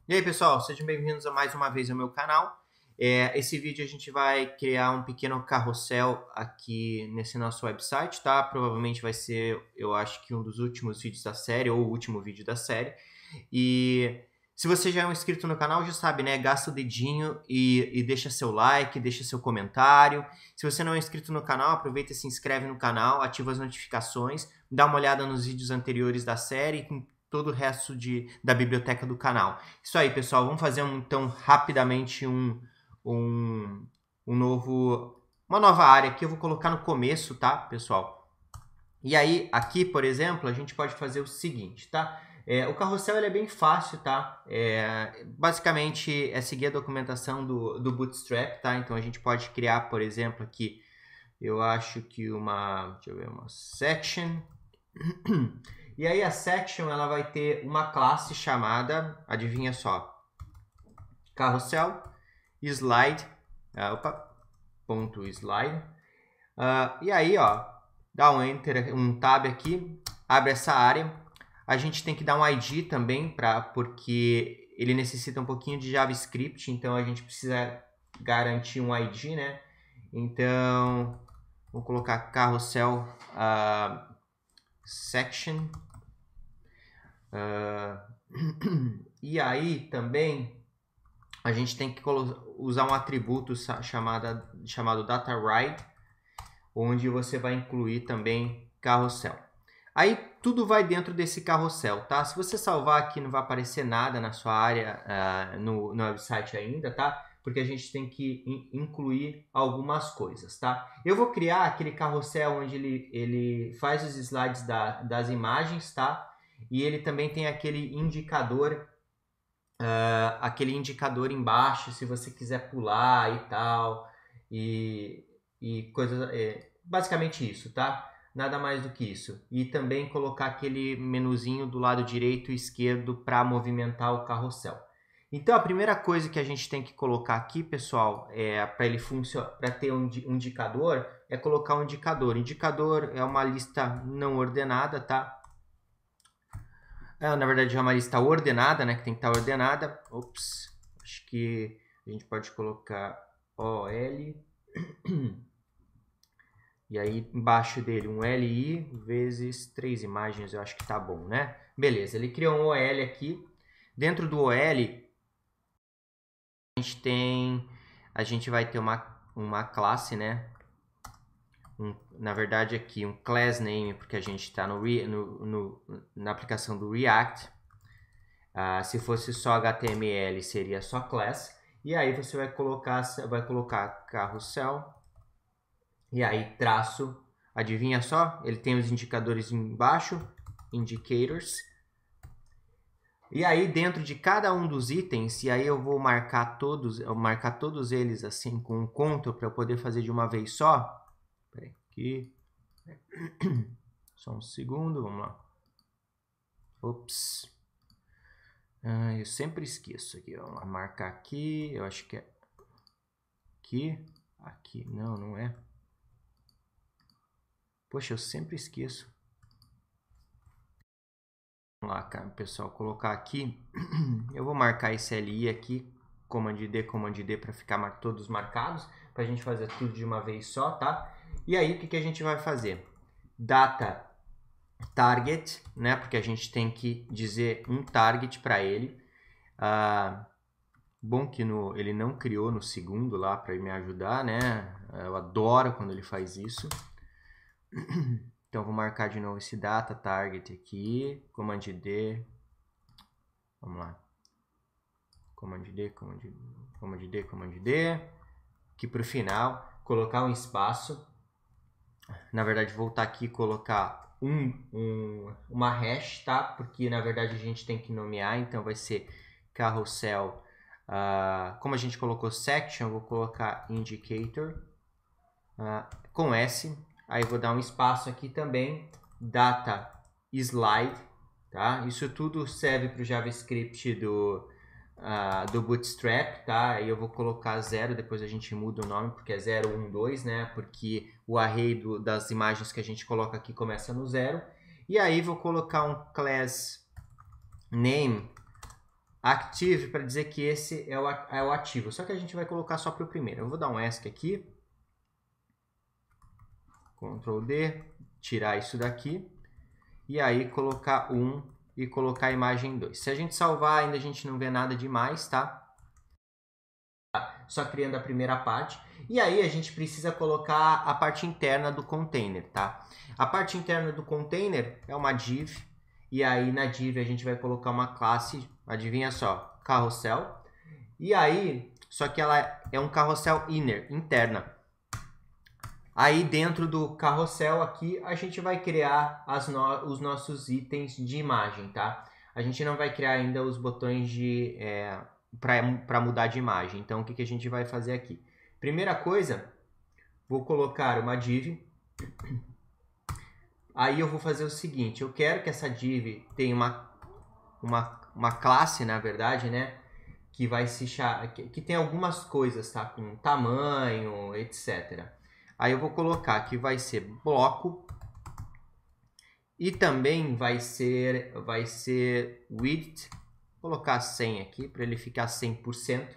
E aí, pessoal, sejam bem-vindos a mais uma vez ao meu canal. Esse vídeo a gente vai criar um pequeno carrossel aqui nesse nosso website, tá? Provavelmente vai ser, eu acho que um dos últimos vídeos da série, ou o último vídeo da série. E se você já é um inscrito no canal, já sabe, né? Gasta o dedinho e deixa seu like, deixa seu comentário. Se você não é inscrito no canal, aproveita e se inscreve no canal, ativa as notificações, dá uma olhada nos vídeos anteriores da série, com todo o resto da biblioteca do canal. Isso aí, pessoal. Vamos fazer então rapidamente um uma nova área que eu vou colocar no começo, tá, pessoal? E aí, aqui, por exemplo, a gente pode fazer o seguinte, tá? O carrossel ele é bem fácil, tá? Basicamente é seguir a documentação do Bootstrap, tá? Então a gente pode criar, por exemplo, aqui, eu acho que deixa eu ver, uma section. E aí a section ela vai ter uma classe chamada, adivinha só, carrossel slide, ponto slide. E aí, ó, dá um enter, um tab aqui, abre essa área. A gente tem que dar um ID também, porque ele necessita um pouquinho de JavaScript, então a gente precisa garantir um ID, né? Então, vou colocar carrossel section. E aí também a gente tem que usar um atributo chamado DataRide, onde você vai incluir também carrossel. Aí tudo vai dentro desse carrossel, tá? Se você salvar aqui não vai aparecer nada na sua área no website ainda, tá? Porque a gente tem que incluir algumas coisas, tá? Eu vou criar aquele carrossel onde ele faz os slides das imagens, tá? E ele também tem aquele indicador embaixo, se você quiser pular e tal, e coisas, basicamente isso, tá? Nada mais do que isso. E também colocar aquele menuzinho do lado direito e esquerdo para movimentar o carrossel. Então a primeira coisa que a gente tem que colocar aqui, pessoal, para ele funcionar, para ter um indicador, é colocar um indicador. Indicador é uma lista não ordenada, tá? Na verdade é uma lista ordenada, né? Que tem que estar ordenada. Ops, acho que a gente pode colocar OL. E aí embaixo dele um LI vezes 3 imagens, eu acho que tá bom, né? Beleza, ele criou um OL aqui. Dentro do OL, a gente vai ter uma classe, né? Na verdade aqui um class name, porque a gente está na aplicação do React. Se fosse só HTML, seria só class. E aí você vai colocar carrossel. E aí traço. Adivinha só? Ele tem os indicadores embaixo. Indicators. E aí dentro de cada um dos itens, e aí eu vou marcar todos eles assim com um Ctrl para eu poder fazer de uma vez só. Espera aqui. Só um segundo, vamos lá. Ops. Eu sempre esqueço aqui, vamos lá, marcar aqui, eu acho que é aqui, não é. Poxa, eu sempre esqueço. Vamos lá, pessoal, colocar aqui, eu vou marcar esse LI aqui, Command D para ficar todos marcados, para a gente fazer tudo de uma vez só, tá? E aí, o que a gente vai fazer? Data target, né? Porque a gente tem que dizer um target para ele. Bom que ele não criou no segundo lá para me ajudar, né? Eu adoro quando ele faz isso. Então vou marcar de novo esse data target aqui, Command D. Vamos lá. Command D. Aqui para o final, colocar um espaço. Na verdade, voltar aqui e colocar uma hash, tá? Porque na verdade a gente tem que nomear, então vai ser carrossel. Como a gente colocou section, eu vou colocar indicator com S. Aí vou dar um espaço aqui também, data slide, tá? Isso tudo serve para o JavaScript do Bootstrap, tá? Aí eu vou colocar 0, depois a gente muda o nome, porque é 0, 1, 2, né? Porque o array das imagens que a gente coloca aqui começa no 0. E aí vou colocar um class name active para dizer que esse é o ativo. Só que a gente vai colocar só para o primeiro. Eu vou dar um ESC aqui. Ctrl D, tirar isso daqui. E aí colocar 1 e colocar a imagem 2. Se a gente salvar, ainda a gente não vê nada demais, tá? Só criando a primeira parte. E aí a gente precisa colocar a parte interna do container, tá? A parte interna do container é uma div. E aí na div a gente vai colocar uma classe, adivinha só, carrossel. E aí, só que ela é um carrossel inner, interna. Aí dentro do carrossel aqui a gente vai criar os nossos itens de imagem, tá? A gente não vai criar ainda os botões de para mudar de imagem. Então o que a gente vai fazer aqui? Primeira coisa, vou colocar uma div. Aí eu vou fazer o seguinte, eu quero que essa div tenha uma classe, na verdade, né? Que vai se chamar, que tem algumas coisas, tá? Com tamanho, etc. Aí eu vou colocar que vai ser bloco e também vai ser width, vou colocar 100 aqui para ele ficar 100%.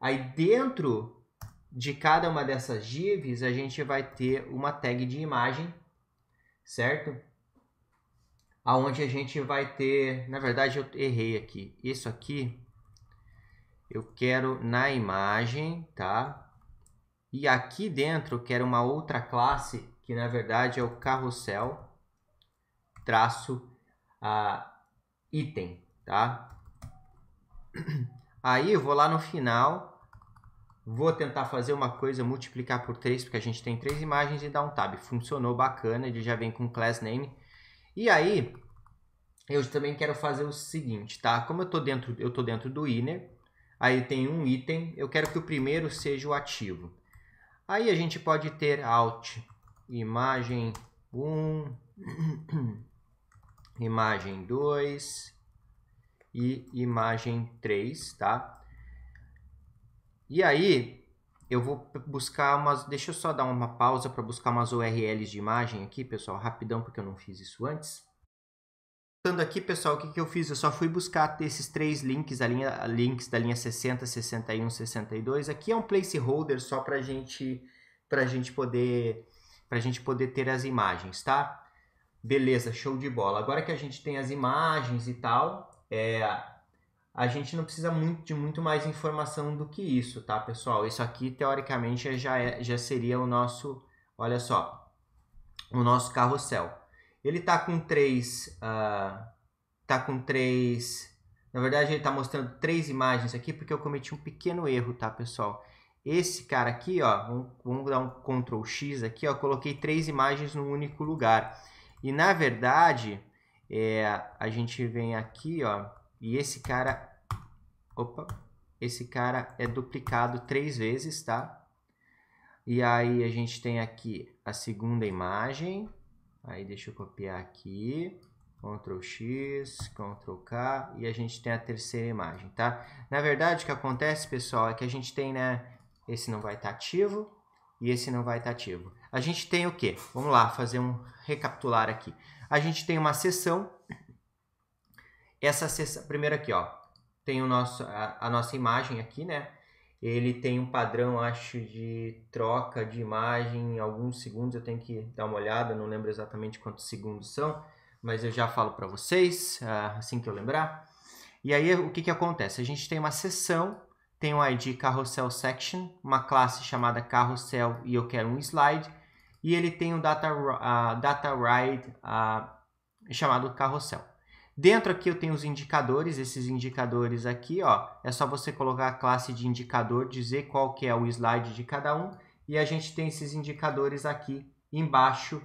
Aí dentro de cada uma dessas divs a gente vai ter uma tag de imagem, certo? Aonde a gente vai ter, na verdade eu errei aqui, isso aqui eu quero na imagem, tá? E aqui dentro eu quero uma outra classe, que na verdade é o carrossel traço item, tá? Aí eu vou lá no final, vou tentar fazer uma coisa, multiplicar por 3, porque a gente tem 3 imagens e dar um tab. Funcionou bacana, ele já vem com class name. E aí, eu também quero fazer o seguinte, tá? Como eu tô dentro do inner, aí tem um item, eu quero que o primeiro seja o ativo. Aí a gente pode ter alt, imagem 1, imagem 2 e imagem 3, tá? E aí eu vou buscar umas... Deixa eu só dar uma pausa para buscar umas URLs de imagem aqui, pessoal, rapidão, porque eu não fiz isso antes. Voltando aqui, pessoal, o que eu fiz? Eu só fui buscar esses 3 links, links da linha 60, 61, 62. Aqui é um placeholder só para a gente poder ter as imagens, tá? Beleza, show de bola. Agora que a gente tem as imagens e tal, a gente não precisa de muito mais informação do que isso, tá, pessoal? Isso aqui, teoricamente, já seria o nosso, olha só, o nosso carrossel. Ele tá com 3, na verdade ele tá mostrando 3 imagens aqui porque eu cometi um pequeno erro, tá, pessoal? Esse cara aqui, ó, vamos dar um Ctrl X aqui, ó, coloquei 3 imagens num único lugar. E na verdade, a gente vem aqui, ó, e esse cara, esse cara é duplicado 3 vezes, tá? E aí a gente tem aqui a segunda imagem. Aí deixa eu copiar aqui, Ctrl X, Ctrl K, e a gente tem a terceira imagem, tá? Na verdade, o que acontece, pessoal, é que a gente tem, né, esse não vai estar ativo e esse não vai estar ativo. A gente tem o quê? Vamos lá, recapitular aqui. A gente tem uma seção, essa seção, primeiro aqui, ó, tem a nossa imagem aqui, né? Ele tem um padrão, acho, de troca de imagem em alguns segundos. Eu tenho que dar uma olhada, não lembro exatamente quantos segundos são, mas eu já falo para vocês assim que eu lembrar. E aí o que acontece? A gente tem uma seção, tem um ID Carousel Section, uma classe chamada Carousel e eu quero um slide, e ele tem um data ride chamado Carousel. Dentro aqui eu tenho os indicadores, esses indicadores aqui, ó, é só você colocar a classe de indicador, dizer qual que é o slide de cada um, e a gente tem esses indicadores aqui embaixo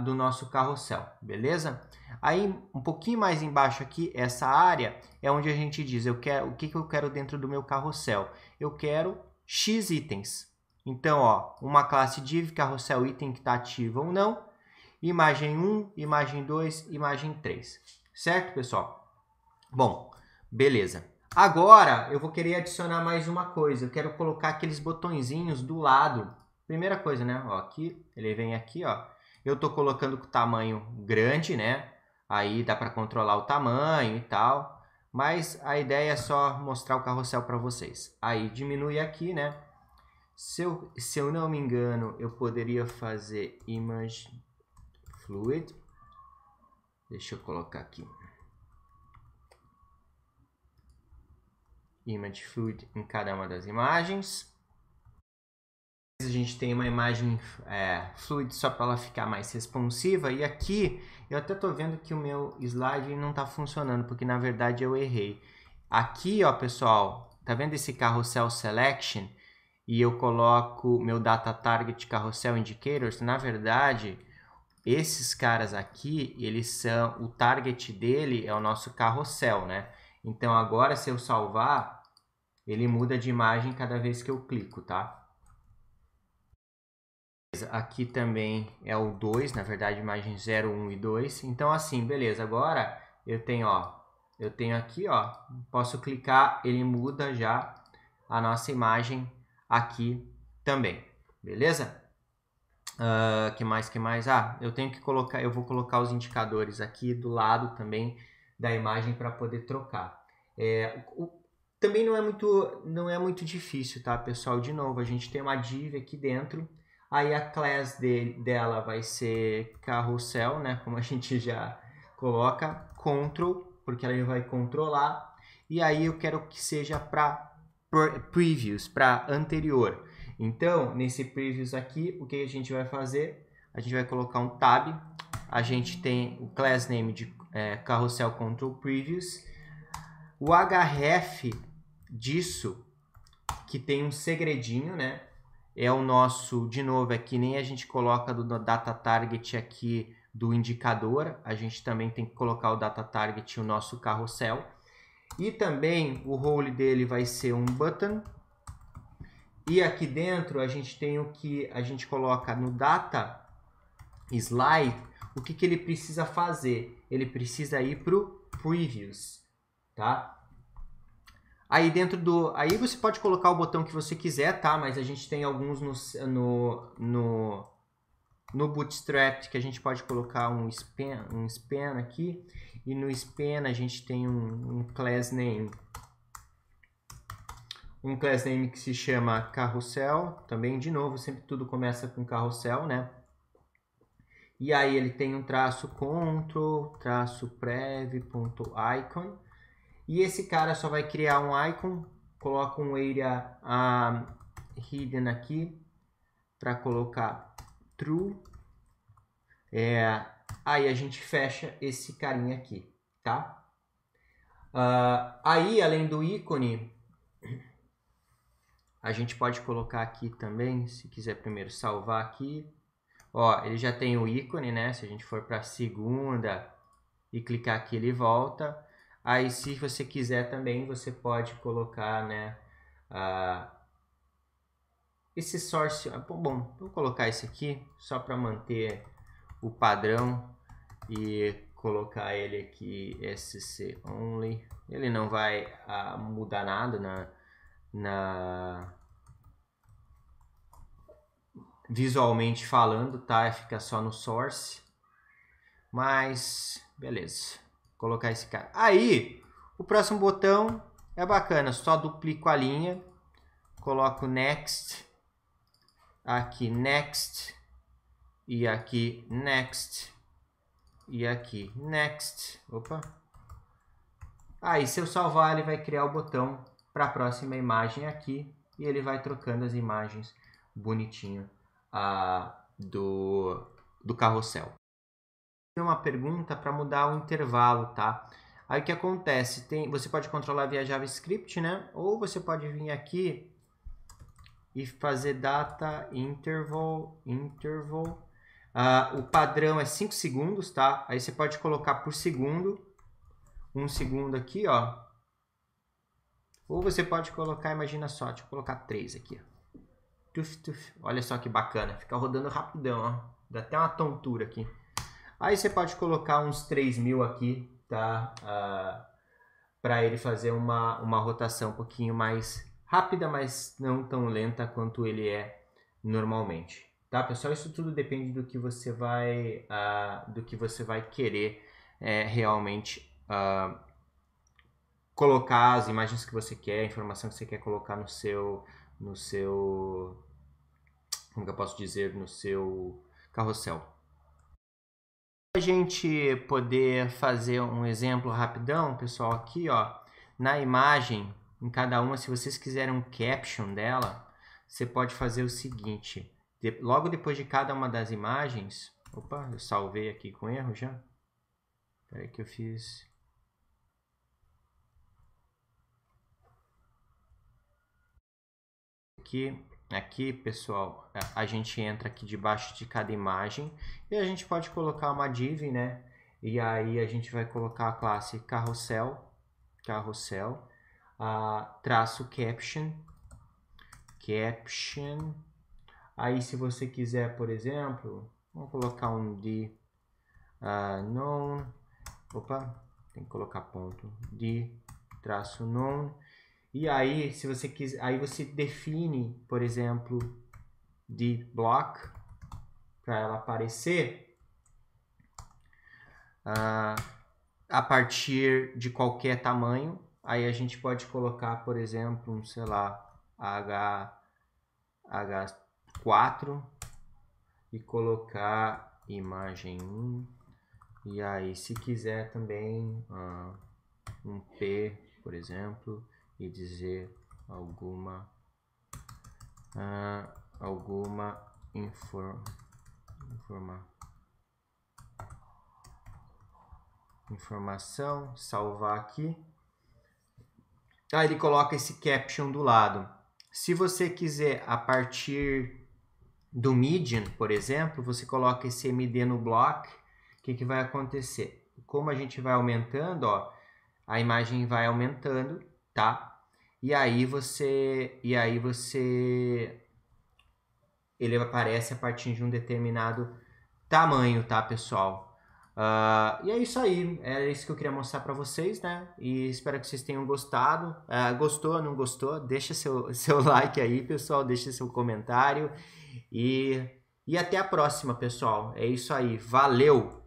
do nosso carrossel, beleza? Aí, um pouquinho mais embaixo aqui, essa área é onde a gente diz, o que eu quero dentro do meu carrossel? Eu quero X itens. Então, ó, uma classe div, carrossel item que está ativa ou não, imagem 1, imagem 2, imagem 3. Certo, pessoal? Bom, beleza. Agora, eu vou querer adicionar mais uma coisa. Eu quero colocar aqueles botõezinhos do lado. Primeira coisa, né? Ó, aqui, ele vem aqui, ó. Eu tô colocando com tamanho grande, né? Aí dá para controlar o tamanho e tal. Mas a ideia é só mostrar o carrossel para vocês. Aí diminui aqui, né? Se eu não me engano, eu poderia fazer Image Fluid. Deixa eu colocar aqui. Image Fluid em cada uma das imagens. A gente tem uma imagem fluid só para ela ficar mais responsiva. E aqui eu até estou vendo que o meu slide não está funcionando, porque na verdade eu errei. Aqui, ó, pessoal, tá vendo esse Carousel Selection? E eu coloco meu Data Target Carousel Indicators. Na verdade, esses caras aqui, eles são, o target dele é o nosso carrossel, né? Então agora, se eu salvar, ele muda de imagem cada vez que eu clico, tá? Aqui também é o 2, na verdade, imagem 0, 1 e 2. Então, assim, beleza. Agora eu tenho, ó, eu tenho aqui, ó, posso clicar, ele muda já a nossa imagem aqui também, beleza? Que mais? Ah, eu tenho que colocar, eu vou colocar os indicadores aqui do lado também da imagem para poder trocar. Também não é muito difícil, tá, pessoal? De novo, a gente tem uma div aqui dentro. Aí a class dela vai ser carrossel, né? Como a gente já coloca, control, porque ela vai controlar. E aí eu quero que seja para previews, para anterior. Então, nesse previews aqui, o que a gente vai fazer? A gente vai colocar um tab. A gente tem o class name de carrossel control previews. O href disso, que tem um segredinho, né? É o nosso, de novo, é que nem a gente coloca do data target aqui do indicador, a gente também tem que colocar o data target, o nosso carrossel. E também o role dele vai ser um button. E aqui dentro a gente tem o que a gente coloca no data slide, o que ele precisa fazer? Ele precisa ir para o previews, tá? Aí dentro do... Aí você pode colocar o botão que você quiser, tá? Mas a gente tem alguns no Bootstrap que a gente pode colocar um span aqui. E no span a gente tem um class name. Um class name que se chama carrossel. Também, de novo, sempre tudo começa com carrossel, né? E aí ele tem um traço control, traço prev.icon. E esse cara só vai criar um icon, coloca um area hidden aqui para colocar true. Aí a gente fecha esse carinha aqui, tá? Aí, além do ícone, a gente pode colocar aqui também, se quiser primeiro salvar aqui. Ó, ele já tem o ícone, né? Se a gente for para a segunda e clicar aqui, ele volta. Aí, se você quiser também, você pode colocar, né, esse source. Bom, vou colocar esse aqui só para manter o padrão e colocar ele aqui SC only. Ele não vai mudar nada visualmente falando, tá? Fica só no source. Mas beleza. Colocar esse cara. Aí, o próximo botão é bacana, só duplico a linha, coloco next, aqui next, e aqui next, e aqui next. Opa. Aí, se eu salvar, ele vai criar o botão para a próxima imagem aqui, e ele vai trocando as imagens bonitinho do carrossel. Uma pergunta para mudar o intervalo, tá? Aí o que acontece? Você pode controlar via JavaScript, né? Ou você pode vir aqui e fazer data interval. O padrão é 5 segundos, tá? Aí você pode colocar por segundo. 1 segundo aqui, ó. Ou você pode colocar, imagina só, deixa eu colocar 3 aqui, ó. Tuf, tuf. Olha só que bacana, fica rodando rapidão, ó. Dá até uma tontura aqui. Aí você pode colocar uns 3.000 aqui, tá? Para ele fazer uma rotação um pouquinho mais rápida, mas não tão lenta quanto ele é normalmente. Tá, pessoal? Isso tudo depende do que você vai, querer realmente colocar as imagens que você quer, a informação que você quer colocar no seu, como que eu posso dizer, no seu carrossel. Para a gente poder fazer um exemplo rapidão, pessoal, aqui ó, na imagem, em cada uma, se vocês quiserem um caption dela, você pode fazer o seguinte, logo depois de cada uma das imagens, opa, eu salvei aqui com erro já, espera aí que eu fiz... Aqui, pessoal, a gente entra aqui debaixo de cada imagem e a gente pode colocar uma div, né? E aí a gente vai colocar a classe carrossel, traço caption. Aí se você quiser, por exemplo, vamos colocar um de known, tem que colocar ponto, de traço known. E aí, se você quiser, aí você define, por exemplo, de block para ela aparecer a partir de qualquer tamanho. Aí a gente pode colocar, por exemplo, um, sei lá, H4 e colocar imagem 1. E aí, se quiser também um P, por exemplo, e dizer alguma informação, salvar aqui. Aí ele coloca esse caption do lado. Se você quiser a partir do median, por exemplo, você coloca esse MD no block, o que vai acontecer? Como a gente vai aumentando, ó, a imagem vai aumentando, tá? E aí ele aparece a partir de um determinado tamanho, tá, pessoal? E é isso aí, era isso que eu queria mostrar para vocês, né? E espero que vocês tenham gostado. Gostou, não gostou? Deixa seu like aí, pessoal, deixa seu comentário e até a próxima, pessoal. É isso aí, valeu!